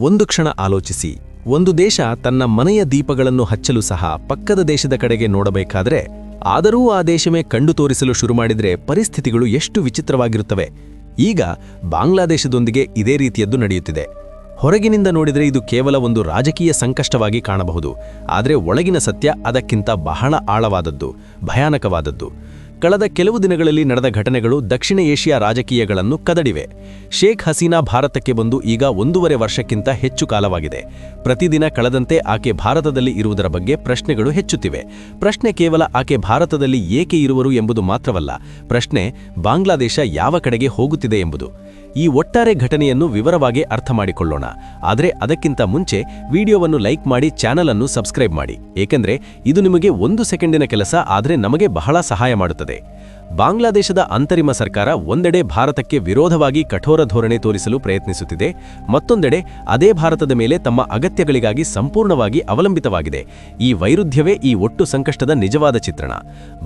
ಒಂದು ಕ್ಷಣ ಆಲೋಚಿಸಿ, ಒಂದು ದೇಶ ತನ್ನ ಮನೆಯ ದೀಪಗಳನ್ನು ಹಚ್ಚಲು ಸಹ ಪಕ್ಕದ ದೇಶದ ಕಡೆಗೆ ನೋಡಬೇಕಾದ್ರೆ, ಆದರೂ ಆ ದೇಶವೇ ಕಂಡು ತೋರಿಸಲು ಶುರು ಮಾಡಿದ್ರೆ ಪರಿಸ್ಥಿತಿಗಳು ಎಷ್ಟು ವಿಚಿತ್ರವಾಗಿರುತ್ತವೆ. ಈಗ ಬಾಂಗ್ಲಾದೇಶದೊಂದಿಗೆ ಇದೇ ರೀತಿಯದ್ದು ನಡೆಯುತ್ತಿದೆ. ಹೊರಗಿನಿಂದ ನೋಡಿದರೆ ಇದು ಕೇವಲ ಒಂದು ರಾಜಕೀಯ ಸಂಕಷ್ಟವಾಗಿ ಕಾಣಬಹುದು, ಆದರೆ ಒಳಗಿನ ಸತ್ಯ ಅದಕ್ಕಿಂತ ಬಹಳ ಆಳವಾದದ್ದು, ಭಯಾನಕವಾದದ್ದು. ಕಳೆದ ಕೆಲವು ದಿನಗಳಲ್ಲಿ ನಡೆದ ಘಟನೆಗಳು ದಕ್ಷಿಣ ಏಷ್ಯಾ ರಾಜಕೀಯಗಳನ್ನು ಕದಡಿವೆ. ಶೇಖ್ ಹಸೀನಾ ಭಾರತಕ್ಕೆ ಬಂದು ಈಗ 1.5 ವರ್ಷಕ್ಕಿಂತ ಹೆಚ್ಚು ಕಾಲವಾಗಿದೆ. ಪ್ರತಿದಿನ ಕಳೆದಂತೆ ಆಕೆ ಭಾರತದಲ್ಲಿ ಇರುವುದರ ಬಗ್ಗೆ ಪ್ರಶ್ನೆಗಳು ಹೆಚ್ಚುತ್ತಿವೆ. ಪ್ರಶ್ನೆ ಕೇವಲ ಆಕೆ ಭಾರತದಲ್ಲಿ ಏಕೆ ಇರುವರು ಎಂಬುದು ಮಾತ್ರವಲ್ಲ, ಪ್ರಶ್ನೆ ಬಾಂಗ್ಲಾದೇಶ ಯಾವ ಕಡೆಗೆ ಹೋಗುತ್ತಿದೆ ಎಂಬುದು. ಈ ಒಟ್ಟಾರೆ ಘಟನೆಯನ್ನು ವಿವರವಾಗಿ ಅರ್ಥ ಮಾಡಿಕೊಳ್ಳೋಣ. ಆದರೆ ಅದಕ್ಕಿಂತ ಮುಂಚೆ ವಿಡಿಯೋವನ್ನು ಲೈಕ್ ಮಾಡಿ, ಚಾನಲ್ ಅನ್ನು ಸಬ್ಸ್ಕ್ರೈಬ್ ಮಾಡಿ, ಏಕೆಂದರೆ ಇದು ನಿಮಗೆ 1 ಸೆಕೆಂಡಿನ ಕೆಲಸ, ಆದರೆ ನಮಗೆ ಬಹಳ ಸಹಾಯ ಮಾಡುತ್ತದೆ. ಬಾಂಗ್ಲಾದೇಶದ ಅಂತರಿಮ ಸರ್ಕಾರ ಒಂದೆಡೆ ಭಾರತಕ್ಕೆ ವಿರೋಧವಾಗಿ ಕಠೋರ ಧೋರಣೆ ತೋರಿಸಲು ಪ್ರಯತ್ನಿಸುತ್ತಿದೆ, ಮತ್ತೊಂದೆಡೆ ಅದೇ ಭಾರತದ ಮೇಲೆ ತಮ್ಮ ಅಗತ್ಯಗಳಿಗಾಗಿ ಸಂಪೂರ್ಣವಾಗಿ ಅವಲಂಬಿತವಾಗಿದೆ. ಈ ವೈರುಧ್ಯವೇ ಈ ಒಟ್ಟು ಸಂಕಷ್ಟದ ನಿಜವಾದ ಚಿತ್ರಣ.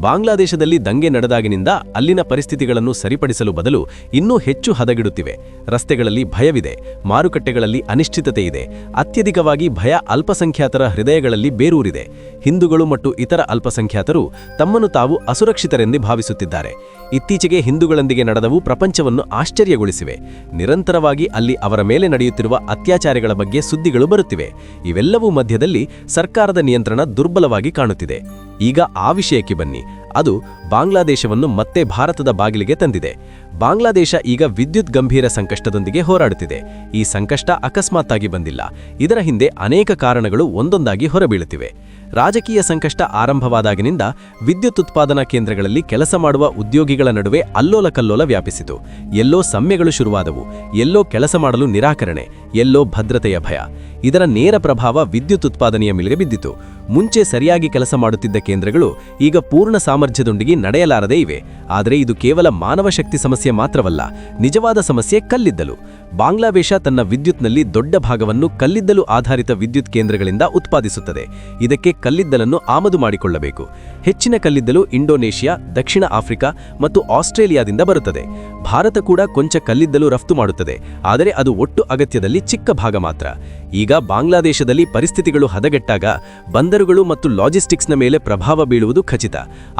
ಬಾಂಗ್ಲಾದೇಶದಲ್ಲಿ ದಂಗೆ ನಡೆದಾಗಿನಿಂದ ಅಲ್ಲಿನ ಪರಿಸ್ಥಿತಿಗಳನ್ನು ಸರಿಪಡಿಸಲು ಬದಲು ಇನ್ನೂ ಹೆಚ್ಚು ಹದಗೆಡುತ್ತಿವೆ. ರಸ್ತೆಗಳಲ್ಲಿ ಭಯವಿದೆ, ಮಾರುಕಟ್ಟೆಗಳಲ್ಲಿ ಅನಿಶ್ಚಿತತೆ ಇದೆ, ಅತ್ಯಧಿಕವಾಗಿ ಭಯ ಅಲ್ಪಸಂಖ್ಯಾತರ ಹೃದಯಗಳಲ್ಲಿ ಬೇರೂರಿದೆ. ಹಿಂದೂಗಳು ಮತ್ತು ಇತರ ಅಲ್ಪಸಂಖ್ಯಾತರು ತಮ್ಮನ್ನು ತಾವು ಅಸುರಕ್ಷಿತರೆಂದು ಭಾವಿಸುತ್ತಿದ್ದಾರೆ. ಇತ್ತೀಚೆಗೆ ಹಿಂದೂಗಳೊಂದಿಗೆ ನಡೆದವು ಪ್ರಪಂಚವನ್ನು ಆಶ್ಚರ್ಯಗೊಳಿಸಿವೆ. ನಿರಂತರವಾಗಿ ಅಲ್ಲಿ ಅವರ ಮೇಲೆ ನಡೆಯುತ್ತಿರುವ ಅತ್ಯಾಚಾರಗಳ ಬಗ್ಗೆ ಸುದ್ದಿಗಳು ಬರುತ್ತಿವೆ. ಇವೆಲ್ಲವೂ ಮಧ್ಯದಲ್ಲಿ ಸರ್ಕಾರದ ನಿಯಂತ್ರಣ ದುರ್ಬಲವಾಗಿ ಕಾಣುತ್ತಿದೆ. ಈಗ ಆ ವಿಷಯಕ್ಕೆ ಬನ್ನಿ. ಅದು ಬಾಂಗ್ಲಾದೇಶವನ್ನು ಮತ್ತೆ ಭಾರತದ ಬಾಗಿಲಿಗೆ ತಂದಿದೆ. ಬಾಂಗ್ಲಾದೇಶ ಈಗ ವಿದ್ಯುತ್ ಗಂಭೀರ ಸಂಕಷ್ಟದೊಂದಿಗೆ ಹೋರಾಡುತ್ತಿದೆ. ಈ ಸಂಕಷ್ಟ ಅಕಸ್ಮಾತ್ತಾಗಿ ಬಂದಿಲ್ಲ. ಇದರ ಹಿಂದೆ ಅನೇಕ ಕಾರಣಗಳು ಒಂದೊಂದಾಗಿ ಹೊರಬೀಳುತ್ತಿವೆ. ರಾಜಕೀಯ ಸಂಕಷ್ಟ ಆರಂಭವಾದಾಗಿನಿಂದ ವಿದ್ಯುತ್ ಉತ್ಪಾದನಾ ಕೇಂದ್ರಗಳಲ್ಲಿ ಕೆಲಸ ಮಾಡುವ ಉದ್ಯೋಗಿಗಳ ನಡುವೆ ಅಲ್ಲೋಲ ಕಲ್ಲೋಲ ವ್ಯಾಪಿಸಿತು. ಎಲ್ಲೋ ಸಮ್ಮೆಗಳು ಶುರುವಾದವು, ಎಲ್ಲೋ ಕೆಲಸ ಮಾಡಲು ನಿರಾಕರಣೆ, ಎಲ್ಲೋ ಭದ್ರತೆಯ ಭಯ. ಇದರ ನೇರ ಪ್ರಭಾವ ವಿದ್ಯುತ್ ಉತ್ಪಾದನೆಯ ಮೇಲೆ ಬಿದ್ದಿತು. ಮುಂಚೆ ಸರಿಯಾಗಿ ಕೆಲಸ ಮಾಡುತ್ತಿದ್ದ ಕೇಂದ್ರಗಳು ಈಗ ಪೂರ್ಣ ಸಾಮರ್ಥ್ಯದೊಂದಿಗೆ ನಡೆಯಲಾರದೇ ಇವೆ. ಆದರೆ ಇದು ಕೇವಲ ಮಾನವ ಶಕ್ತಿ ಸಮಸ್ಯೆ ಮಾತ್ರವಲ್ಲ, ನಿಜವಾದ ಸಮಸ್ಯೆ ಕಲ್ಲಿದ್ದಲು. ಬಾಂಗ್ಲಾದೇಶ ತನ್ನ ವಿದ್ಯುತ್ನಲ್ಲಿ ದೊಡ್ಡ ಭಾಗವನ್ನು ಕಲ್ಲಿದ್ದಲು ಆಧಾರಿತ ವಿದ್ಯುತ್ ಕೇಂದ್ರಗಳಿಂದ ಉತ್ಪಾದಿಸುತ್ತದೆ. ಇದಕ್ಕೆ ಕಲ್ಲಿದ್ದಲನ್ನು ಆಮದು ಮಾಡಿಕೊಳ್ಳಬೇಕು. ಹೆಚ್ಚಿನ ಕಲ್ಲಿದ್ದಲು ಇಂಡೋನೇಷಿಯಾ, ದಕ್ಷಿಣ ಆಫ್ರಿಕಾ ಮತ್ತು ಆಸ್ಟ್ರೇಲಿಯಾದಿಂದ ಬರುತ್ತದೆ. ಭಾರತ ಕೂಡ ಕೊಂಚ ಕಲ್ಲಿದ್ದಲು ರಫ್ತು ಮಾಡುತ್ತದೆ, ಆದರೆ ಅದು ಒಟ್ಟು ಅಗತ್ಯದಲ್ಲಿ ಚಿಕ್ಕ ಭಾಗ ಮಾತ್ರ. ಈಗ ಬಾಂಗ್ಲಾದೇಶದಲ್ಲಿ ಪರಿಸ್ಥಿತಿಗಳು ಹದಗೆಟ್ಟಾಗ ಬಂದರುಗಳು ಮತ್ತು ಲಾಜಿಸ್ಟಿಕ್ಸ್ನ ಮೇಲೆ ಪ್ರಭಾವ ಬೀಳುವುದು ಖಚಿತ.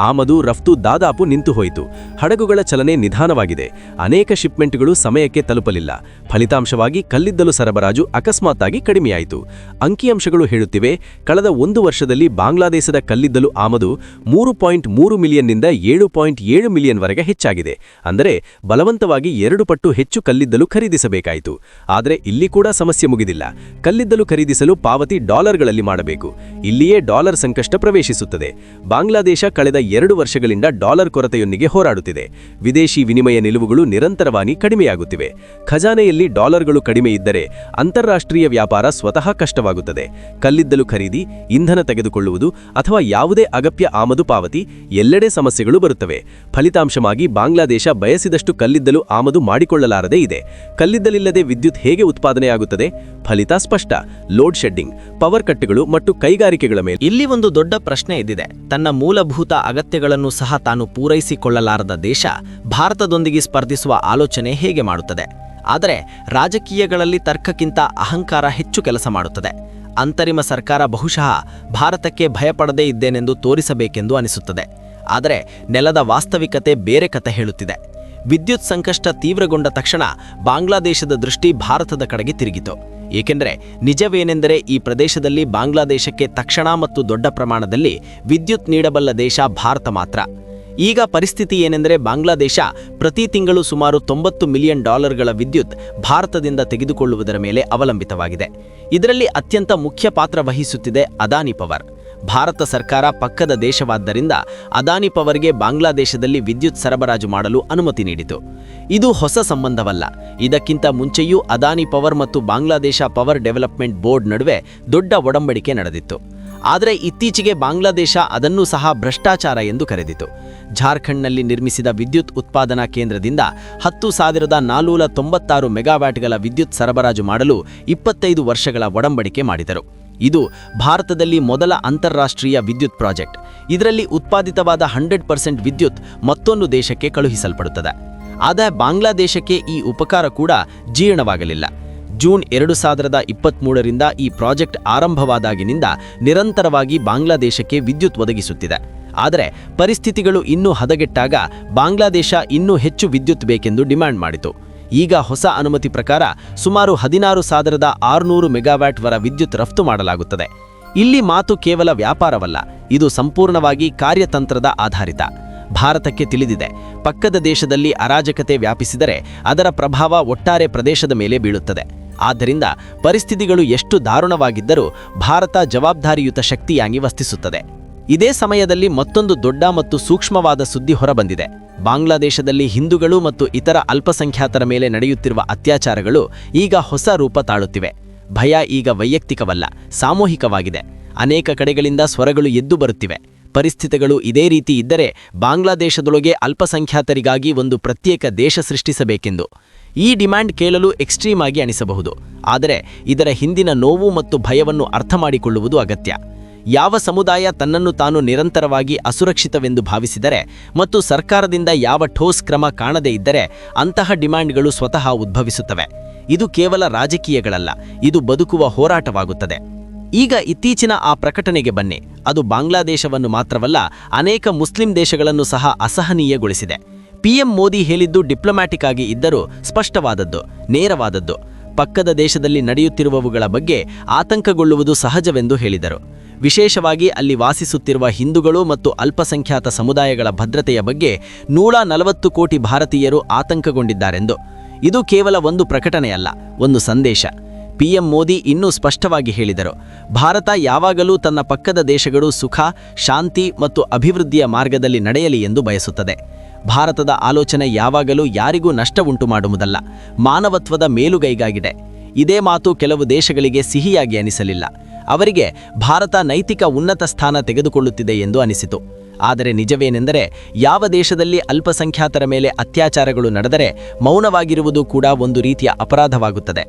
ಆಮದು ರಫ್ತು ದಾದಾಪು ನಿಂತು ಹೋಯಿತು. ಹಡಗುಗಳ ಚಲನೆ ನಿಧಾನವಾಗಿದೆ. ಅನೇಕ ಶಿಪ್ಮೆಂಟ್ಗಳು ಸಮಯಕ್ಕೆ ತಲುಪಲಿಲ್ಲ. ಫಲಿತಾಂಶವಾಗಿ ಕಲ್ಲಿದ್ದಲು ಸರಬರಾಜು ಅಕಸ್ಮಾತ್ತಾಗಿ ಕಡಿಮೆಯಾಯಿತು. ಅಂಕಿಅಂಶಗಳು ಹೇಳುತ್ತಿವೆ, ಕಳೆದ 1 ವರ್ಷದಲ್ಲಿ ಬಾಂಗ್ಲಾದೇಶದ ಕಲ್ಲಿದ್ದಲು ಆಮದು 3.3 ಮಿಲಿಯನ್ನಿಂದ 7.7 ಮಿಲಿಯನ್ ವರೆಗೆ ಹೆಚ್ಚಾಗಿದೆ. ಅಂದರೆ ಬಲವಂತವಾಗಿ 2 ಪಟ್ಟು ಹೆಚ್ಚು ಕಲ್ಲಿದ್ದಲು ಖರೀದಿಸಬೇಕಾಯಿತು. ಆದರೆ ಇಲ್ಲಿ ಕೂಡ ಸಮಸ್ಯೆ ಮುಗಿದಿಲ್ಲ. ಕಲ್ಲಿದ್ದಲು ಖರೀದಿಸಲು ಪಾವತಿ ಡಾಲರ್ಗಳಲ್ಲಿ ಮಾಡಬೇಕು. ಇಲ್ಲಿಯೇ ಡಾಲರ್ ಸಂಕಷ್ಟ ಪ್ರವೇಶಿಸುತ್ತದೆ. ಬಾಂಗ್ಲಾದೇಶ ಕಳೆದ 2 ವರ್ಷಗಳಿಂದ ಡಾಲರ್ ಕೊರತೆಯೊಂದಿಗೆ ಹೋರಾಡುತ್ತಿದೆ. ವಿದೇಶಿ ವಿನಿಮಯ ನಿಲುವುಗಳು ನಿರಂತರವಾಗಿ ಕಡಿಮೆಯಾಗುತ್ತಿವೆ. ಖಜಾನೆಯಲ್ಲಿ ಡಾಲರ್ಗಳು ಕಡಿಮೆ ಇದ್ದರೆ ಅಂತಾರಾಷ್ಟ್ರೀಯ ವ್ಯಾಪಾರ ಸ್ವತಃ ಕಷ್ಟವಾಗುತ್ತದೆ. ಕಲ್ಲಿದ್ದಲು ಖರೀದಿ, ಇಂಧನ ತೆಗೆದುಕೊಳ್ಳುವುದು ಅಥವಾ ಯಾವುದೇ ಅಗತ್ಯ ಆಮದು ಪಾವತಿ, ಎಲ್ಲೆಡೆ ಸಮಸ್ಯೆಗಳು ಬರುತ್ತವೆ. ಫಲಿತಾಂಶವಾಗಿ ಬಾಂಗ್ಲಾದೇಶ ಬಯಸಿದಷ್ಟು ಕಲ್ಲಿದ್ದಲು ಆಮದು ಮಾಡಿಕೊಳ್ಳಲಾರದೇ ಇದೆ. ಕಲ್ಲಿದ್ದಲಿಲ್ಲದೆ ವಿದ್ಯುತ್ ಹೇಗೆ ಉತ್ಪಾದನೆಯಾಗುತ್ತದೆ? ಫಲಿತ ಸ್ಪಷ್ಟ: ಲೋಡ್ ಶೆಡ್ಡಿಂಗ್, ಪವರ್ ಕಟ್ಗಳು ಮತ್ತು ಕೈಗಾರಿಕೆಗಳ ಮೇಲೆ. ಇಲ್ಲಿ ಒಂದು ದೊಡ್ಡ ಪ್ರಶ್ನೆ ಇದ್ದಿದೆ. ತನ್ನ ಮೂಲಭೂತ ಅಗತ್ಯಗಳನ್ನು ಸಹ ತಾನು ಪೂರೈಸಿಕೊಳ್ಳಲಾರದ ದೇಶ ಭಾರತದೊಂದಿಗೆ ಸ್ಪರ್ಧಿಸುವ ಆಲೋಚನೆ ಹೇಗೆ ಮಾಡುತ್ತದೆ? ಆದರೆ ರಾಜಕೀಯಗಳಲ್ಲಿ ತರ್ಕಕ್ಕಿಂತ ಅಹಂಕಾರ ಹೆಚ್ಚು ಕೆಲಸ ಮಾಡುತ್ತದೆ. ಅಂತರಿಮ ಸರ್ಕಾರ ಬಹುಶಃ ಭಾರತಕ್ಕೆ ಭಯಪಡದೇ ಇದ್ದೇನೆಂದು ತೋರಿಸಬೇಕೆಂದು ಅನಿಸುತ್ತದೆ. ಆದರೆ ನೆಲದ ವಾಸ್ತವಿಕತೆ ಬೇರೆ ಕತೆ ಹೇಳುತ್ತಿದೆ. ವಿದ್ಯುತ್ ಸಂಕಷ್ಟ ತೀವ್ರಗೊಂಡ ತಕ್ಷಣ ಬಾಂಗ್ಲಾದೇಶದ ದೃಷ್ಟಿ ಭಾರತದ ಕಡೆಗೆ ತಿರುಗಿತು. ಏಕೆಂದರೆ ನಿಜವೇನೆಂದರೆ ಈ ಪ್ರದೇಶದಲ್ಲಿ ಬಾಂಗ್ಲಾದೇಶಕ್ಕೆ ತಕ್ಷಣ ಮತ್ತು ದೊಡ್ಡ ಪ್ರಮಾಣದಲ್ಲಿ ವಿದ್ಯುತ್ ನೀಡಬಲ್ಲ ದೇಶ ಭಾರತ ಮಾತ್ರ. ಈಗ ಪರಿಸ್ಥಿತಿ ಏನೆಂದರೆ ಬಾಂಗ್ಲಾದೇಶ ಪ್ರತಿ ತಿಂಗಳು ಸುಮಾರು $90 ಮಿಲಿಯನ್ ವಿದ್ಯುತ್ ಭಾರತದಿಂದ ತೆಗೆದುಕೊಳ್ಳುವುದರ ಮೇಲೆ ಅವಲಂಬಿತವಾಗಿದೆ. ಇದರಲ್ಲಿ ಅತ್ಯಂತ ಮುಖ್ಯ ಪಾತ್ರ ವಹಿಸುತ್ತಿದೆ ಅದಾನಿ ಪವರ್. ಭಾರತ ಸರ್ಕಾರ ಪಕ್ಕದ ದೇಶವಾದ್ದರಿಂದ ಅದಾನಿ ಪವರ್ಗೆ ಬಾಂಗ್ಲಾದೇಶದಲ್ಲಿ ವಿದ್ಯುತ್ ಸರಬರಾಜು ಮಾಡಲು ಅನುಮತಿ ನೀಡಿತು. ಇದು ಹೊಸ ಸಂಬಂಧವಲ್ಲ. ಇದಕ್ಕಿಂತ ಮುಂಚೆಯೂ ಅದಾನಿ ಪವರ್ ಮತ್ತು ಬಾಂಗ್ಲಾದೇಶ ಪವರ್ ಡೆವಲಪ್ಮೆಂಟ್ ಬೋರ್ಡ್ ನಡುವೆ ದೊಡ್ಡ ಒಡಂಬಡಿಕೆ ನಡೆದಿತ್ತು. ಆದರೆ ಇತ್ತೀಚೆಗೆ ಬಾಂಗ್ಲಾದೇಶ ಅದನ್ನೂ ಸಹ ಭ್ರಷ್ಟಾಚಾರ ಎಂದು ಕರೆದಿತು. ಜಾರ್ಖಂಡ್ನಲ್ಲಿ ನಿರ್ಮಿಸಿದ ವಿದ್ಯುತ್ ಉತ್ಪಾದನಾ ಕೇಂದ್ರದಿಂದ 10,496 ಮೆಗಾವ್ಯಾಟ್ಗಳ ವಿದ್ಯುತ್ ಸರಬರಾಜು ಮಾಡಲು 25 ವರ್ಷಗಳ ಒಡಂಬಡಿಕೆ ಮಾಡಿದರು. ಇದು ಭಾರತದಲ್ಲಿ ಮೊದಲ ಅಂತಾರಾಷ್ಟ್ರೀಯ ವಿದ್ಯುತ್ ಪ್ರಾಜೆಕ್ಟ್. ಇದರಲ್ಲಿ ಉತ್ಪಾದಿತವಾದ 100% ವಿದ್ಯುತ್ ಮತ್ತೊಂದು ದೇಶಕ್ಕೆ ಕಳುಹಿಸಲ್ಪಡುತ್ತದೆ. ಆದರೆ ಬಾಂಗ್ಲಾದೇಶಕ್ಕೆ ಈ ಉಪಕಾರ ಕೂಡ ಜೀರ್ಣವಾಗಲಿಲ್ಲ. ಜೂನ್ 2023ರಿಂದ ಈ ಪ್ರಾಜೆಕ್ಟ್ ಆರಂಭವಾದಾಗಿನಿಂದ ನಿರಂತರವಾಗಿ ಬಾಂಗ್ಲಾದೇಶಕ್ಕೆ ವಿದ್ಯುತ್ ಒದಗಿಸುತ್ತಿದೆ. ಆದರೆ ಪರಿಸ್ಥಿತಿಗಳು ಇನ್ನೂ ಹದಗೆಟ್ಟಾಗ ಬಾಂಗ್ಲಾದೇಶ ಇನ್ನೂ ಹೆಚ್ಚು ವಿದ್ಯುತ್ ಬೇಕೆಂದು ಡಿಮ್ಯಾಂಡ್ ಮಾಡಿತು. ಈಗ ಹೊಸ ಅನುಮತಿ ಪ್ರಕಾರ ಸುಮಾರು 16,600 ಮೆಗಾವ್ಯಾಟ್ ವರ ವಿದ್ಯುತ್ ರಫ್ತು ಮಾಡಲಾಗುತ್ತದೆ. ಇಲ್ಲಿ ಮಾತು ಕೇವಲ ವ್ಯಾಪಾರವಲ್ಲ, ಇದು ಸಂಪೂರ್ಣವಾಗಿ ಕಾರ್ಯತಂತ್ರದ ಆಧಾರಿತ. ಭಾರತಕ್ಕೆ ತಿಳಿದಿದೆ, ಪಕ್ಕದ ದೇಶದಲ್ಲಿ ಅರಾಜಕತೆ ವ್ಯಾಪಿಸಿದರೆ ಅದರ ಪ್ರಭಾವ ಒಟ್ಟಾರೆ ಪ್ರದೇಶದ ಮೇಲೆ ಬೀಳುತ್ತದೆ. ಆದ್ದರಿಂದ ಪರಿಸ್ಥಿತಿಗಳು ಎಷ್ಟು ದಾರುಣವಾಗಿದ್ದರೂ ಭಾರತ ಜವಾಬ್ದಾರಿಯುತ ಶಕ್ತಿಯಾಗಿ ವರ್ತಿಸುತ್ತದೆ. ಇದೇ ಸಮಯದಲ್ಲಿ ಮತ್ತೊಂದು ದೊಡ್ಡ ಮತ್ತು ಸೂಕ್ಷ್ಮವಾದ ಸುದ್ದಿ ಹೊರಬಂದಿದೆ. ಬಾಂಗ್ಲಾದೇಶದಲ್ಲಿ ಹಿಂದೂಗಳು ಮತ್ತು ಇತರ ಅಲ್ಪಸಂಖ್ಯಾತರ ಮೇಲೆ ನಡೆಯುತ್ತಿರುವ ಅತ್ಯಾಚಾರಗಳು ಈಗ ಹೊಸ ರೂಪ ತಾಳುತ್ತಿವೆ. ಭಯ ಈಗ ವೈಯಕ್ತಿಕವಲ್ಲ, ಸಾಮೂಹಿಕವಾಗಿದೆ. ಅನೇಕ ಕಡೆಗಳಿಂದ ಸ್ವರಗಳು ಎದ್ದು ಬರುತ್ತಿವೆ. ಪರಿಸ್ಥಿತಿಗಳು ಇದೇ ರೀತಿ ಇದ್ದರೆ ಬಾಂಗ್ಲಾದೇಶದೊಳಗೆ ಅಲ್ಪಸಂಖ್ಯಾತರಿಗಾಗಿ ಒಂದು ಪ್ರತ್ಯೇಕ ದೇಶ ಸೃಷ್ಟಿಸಬೇಕೆಂದು. ಈ ಡಿಮ್ಯಾಂಡ್ ಕೇಳಲು ಎಕ್ಸ್ಟ್ರೀಮ್ ಆಗಿ ಅನಿಸಬಹುದು, ಆದರೆ ಇದರ ಹಿಂದಿನ ನೋವು ಮತ್ತು ಭಯವನ್ನು ಅರ್ಥಮಾಡಿಕೊಳ್ಳುವುದು ಅಗತ್ಯ. ಯಾವ ಸಮುದಾಯ ತನ್ನನ್ನು ತಾನು ನಿರಂತರವಾಗಿ ಅಸುರಕ್ಷಿತವೆಂದು ಭಾವಿಸಿದರೆ ಮತ್ತು ಸರ್ಕಾರದಿಂದ ಯಾವ ಠೋಸ್ ಕ್ರಮ ಕಾಣದೇ ಇದ್ದರೆ ಅಂತಹ ಡಿಮ್ಯಾಂಡ್ಗಳು ಸ್ವತಃ ಉದ್ಭವಿಸುತ್ತವೆ. ಇದು ಕೇವಲ ರಾಜಕೀಯಗಳಲ್ಲ, ಇದು ಬದುಕುವ ಹೋರಾಟವಾಗುತ್ತದೆ. ಈಗ ಇತ್ತೀಚಿನ ಆ ಪ್ರಕಟಣೆಗೆ ಬನ್ನಿ. ಅದು ಬಾಂಗ್ಲಾದೇಶವನ್ನು ಮಾತ್ರವಲ್ಲ, ಅನೇಕ ಮುಸ್ಲಿಂ ದೇಶಗಳನ್ನು ಸಹ ಅಸಹನೀಯಗೊಳಿಸಿದೆ. PM ಮೋದಿ ಹೇಳಿದ್ದು ಡಿಪ್ಲೊಮ್ಯಾಟಿಕ್ ಆಗಿ ಇದ್ದರೂ ಸ್ಪಷ್ಟವಾದದ್ದು, ನೇರವಾದದ್ದು. ಪಕ್ಕದ ದೇಶದಲ್ಲಿ ನಡೆಯುತ್ತಿರುವವುಗಳ ಬಗ್ಗೆ ಆತಂಕಗೊಳ್ಳುವುದು ಸಹಜವೆಂದು ಹೇಳಿದರು. ವಿಶೇಷವಾಗಿ ಅಲ್ಲಿ ವಾಸಿಸುತ್ತಿರುವ ಹಿಂದೂಗಳು ಮತ್ತು ಅಲ್ಪಸಂಖ್ಯಾತ ಸಮುದಾಯಗಳ ಭದ್ರತೆಯ ಬಗ್ಗೆ 140 ಕೋಟಿ ಭಾರತೀಯರು ಆತಂಕಗೊಂಡಿದ್ದಾರೆಂದು. ಇದು ಕೇವಲ ಒಂದು ಪ್ರಕಟಣೆಯಲ್ಲ, ಒಂದು ಸಂದೇಶ. PM ಮೋದಿ ಇನ್ನೂ ಸ್ಪಷ್ಟವಾಗಿ ಹೇಳಿದರು, ಭಾರತ ಯಾವಾಗಲೂ ತನ್ನ ಪಕ್ಕದ ದೇಶಗಳು ಸುಖ, ಶಾಂತಿ ಮತ್ತು ಅಭಿವೃದ್ಧಿಯ ಮಾರ್ಗದಲ್ಲಿ ನಡೆಯಲಿ ಎಂದು ಬಯಸುತ್ತದೆ. ಭಾರತದ ಆಲೋಚನೆ ಯಾವಾಗಲೂ ಯಾರಿಗೂ ನಷ್ಟವುಂಟು ಮಾಡುವುದಲ್ಲ, ಮಾನವತ್ವದ ಮೇಲುಗೈಗಾಗಿದೆ. ಇದೇ ಮಾತು ಕೆಲವು ದೇಶಗಳಿಗೆ ಸಿಹಿಯಾಗಿ ಅನಿಸಲಿಲ್ಲ. ಅವರಿಗೆ ಭಾರತ ನೈತಿಕ ಉನ್ನತ ಸ್ಥಾನ ತೆಗೆದುಕೊಳ್ಳುತ್ತಿದೆ ಎಂದು ಅನಿಸಿತು. ಆದರೆ ನಿಜವೇನೆಂದರೆ, ಯಾವ ದೇಶದಲ್ಲಿ ಅಲ್ಪಸಂಖ್ಯಾತರ ಮೇಲೆ ಅತ್ಯಾಚಾರಗಳು ನಡೆದರೆ ಮೌನವಾಗಿರುವುದು ಕೂಡ ಒಂದು ರೀತಿಯ ಅಪರಾಧವಾಗುತ್ತದೆ.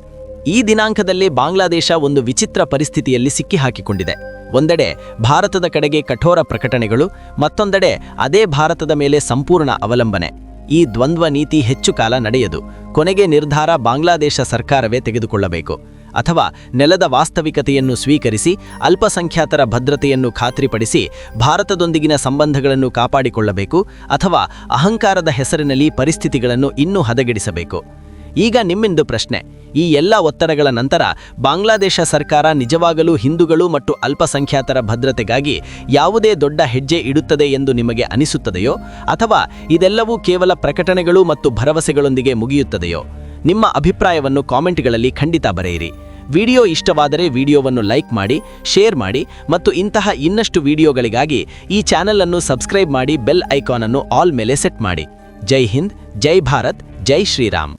ಈ ದಿನಾಂಕದಲ್ಲಿ ಬಾಂಗ್ಲಾದೇಶ ಒಂದು ವಿಚಿತ್ರ ಪರಿಸ್ಥಿತಿಯಲ್ಲಿ ಸಿಕ್ಕಿಹಾಕಿಕೊಂಡಿದೆ. ಒಂದೆಡೆ ಭಾರತದ ಕಡೆಗೆ ಕಠೋರ ಪ್ರಕಟಣೆಗಳು, ಮತ್ತೊಂದೆಡೆ ಅದೇ ಭಾರತದ ಮೇಲೆ ಸಂಪೂರ್ಣ ಅವಲಂಬನೆ. ಈ ದ್ವಂದ್ವ ನೀತಿ ಹೆಚ್ಚು ಕಾಲ ನಡೆಯದು. ಕೊನೆಗೆ ನಿರ್ಧಾರ ಬಾಂಗ್ಲಾದೇಶ ಸರ್ಕಾರವೇ ತೆಗೆದುಕೊಳ್ಳಬೇಕು. ಅಥವಾ ನೆಲದ ವಾಸ್ತವಿಕತೆಯನ್ನು ಸ್ವೀಕರಿಸಿ ಅಲ್ಪಸಂಖ್ಯಾತರ ಭದ್ರತೆಯನ್ನು ಖಾತ್ರಿಪಡಿಸಿ ಭಾರತದೊಂದಿಗಿನ ಸಂಬಂಧಗಳನ್ನು ಕಾಪಾಡಿಕೊಳ್ಳಬೇಕು, ಅಥವಾ ಅಹಂಕಾರದ ಹೆಸರಿನಲ್ಲಿ ಪರಿಸ್ಥಿತಿಗಳನ್ನು ಇನ್ನೂ ಹದಗೆಡಿಸಬೇಕು. ಈಗ ನಿಮ್ಮಿಂದು ಪ್ರಶ್ನೆ, ಈ ಎಲ್ಲ ಒತ್ತಡಗಳ ನಂತರ ಬಾಂಗ್ಲಾದೇಶ ಸರ್ಕಾರ ನಿಜವಾಗಲೂ ಹಿಂದೂಗಳು ಮತ್ತು ಅಲ್ಪಸಂಖ್ಯಾತರ ಭದ್ರತೆಗಾಗಿ ಯಾವುದೇ ದೊಡ್ಡ ಹೆಜ್ಜೆ ಇಡುತ್ತದೆ ಎಂದು ನಿಮಗೆ ಅನಿಸುತ್ತದೆಯೋ, ಅಥವಾ ಇದೆಲ್ಲವೂ ಕೇವಲ ಪ್ರಕಟಣೆಗಳು ಮತ್ತು ಭರವಸೆಗಳೊಂದಿಗೆ ಮುಗಿಯುತ್ತದೆಯೋ? ನಿಮ್ಮ ಅಭಿಪ್ರಾಯವನ್ನು ಕಾಮೆಂಟ್ಗಳಲ್ಲಿ ಖಂಡಿತ ಬರೆಯಿರಿ. ವಿಡಿಯೋ ಇಷ್ಟವಾದರೆ ವಿಡಿಯೋವನ್ನು ಲೈಕ್ ಮಾಡಿ, ಶೇರ್ ಮಾಡಿ ಮತ್ತು ಇಂತಹ ಇನ್ನಷ್ಟು ವಿಡಿಯೋಗಳಿಗಾಗಿ ಈ ಚಾನೆಲ್ ಅನ್ನು ಸಬ್ಸ್ಕ್ರೈಬ್ ಮಾಡಿ, ಬೆಲ್ ಐಕಾನ್ ಅನ್ನು ಆಲ್ ಮೇಲೆ ಸೆಟ್ ಮಾಡಿ. ಜೈ ಹಿಂದ್, ಜೈ ಭಾರತ್, ಜೈ ಶ್ರೀರಾಮ್.